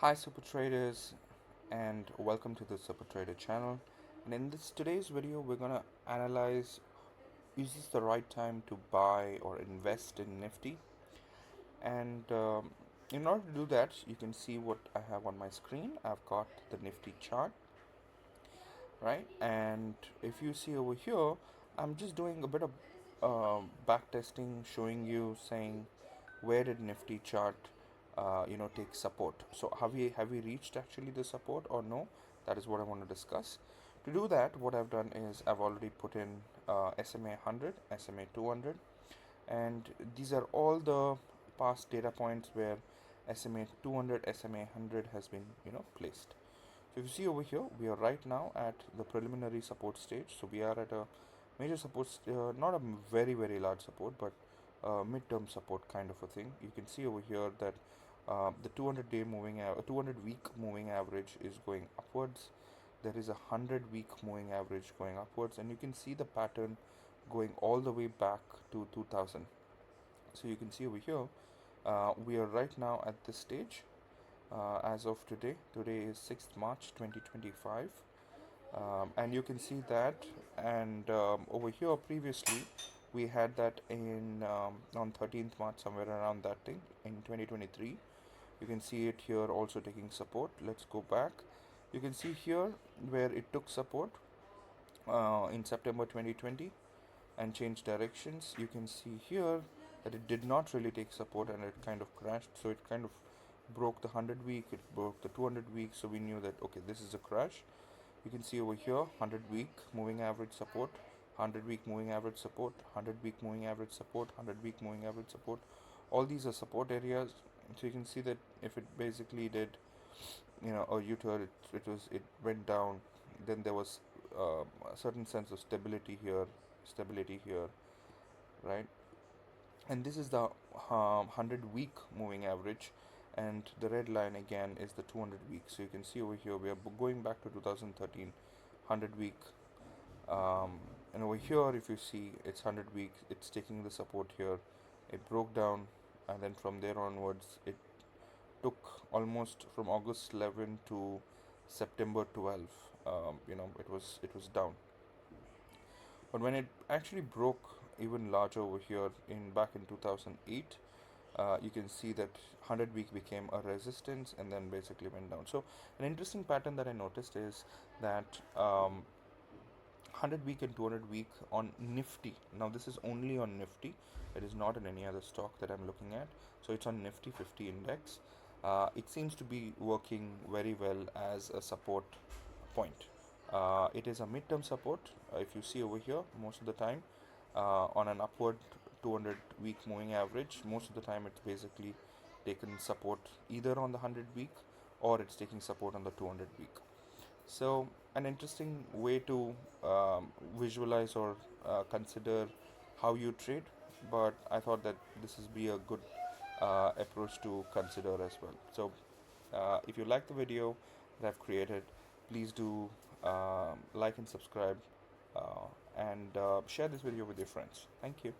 Hi super traders, and welcome to the super trader channel. And in this today's video we're going to analyze, is this the right time to buy or invest in Nifty? And in order to do that, you can see what I have on my screen. I've got the Nifty chart, right? And if you see over here, I'm just doing a bit of back testing, showing you, saying where did Nifty chart take support. So have we reached actually the support or no? That is what I want to discuss. To do that, what I've done is I've already put in SMA 100, SMA 200, and these are all the past data points where SMA 200, SMA 100 has been placed. So if you see over here, we are right now at the preliminary support stage. So we are at a major support, not a very large support, but mid-term support kind of a thing. You can see over here that the 200 week moving average is going upwards. There is a 100-week moving average going upwards, and you can see the pattern going all the way back to 2000. So you can see over here, we are right now at this stage as of today. Today is 6th March 2025, and you can see that. And over here previously we had that in on 13th March, somewhere around that thing in 2023. You can see it here also taking support. Let's go back. You can see here where it took support in September 2020 and changed directions. You can see here that it did not really take support and it kind of crashed. So it kind of broke the 100 week, it broke the 200 week. So we knew that okay, this is a crash. You can see over here 100 week moving average support, 100 week moving average support, 100 week moving average support, 100 week moving average support. All these are support areas. So you can see that if it basically did a U-turn, it went down, then there was a certain sense of stability here, right? And this is the 100 week moving average, and the red line again is the 200 week. So you can see over here we are going back to 2013 100 week, and over here if you see it's 100 week, it's taking the support here. It broke down, and then from there onwards it took almost from August 11 to September 12. It was down, but when it actually broke even larger over here in back in 2008, you can see that 100 week became a resistance and then basically went down. So an interesting pattern that I noticed is that 100 week and 200 week on Nifty. Now this is only on Nifty. It is not in any other stock that I'm looking at. So it's on Nifty 50 index. It seems to be working very well as a support point. It is a midterm support. If you see over here, most of the time on an upward 200 week moving average, most of the time it's basically taken support either on the 100 week or it's taking support on the 200 week. So an interesting way to visualize or consider how you trade, but I thought that this is be a good approach to consider as well. So if you like the video that I've created, please do like and subscribe, and share this video with your friends. Thank you.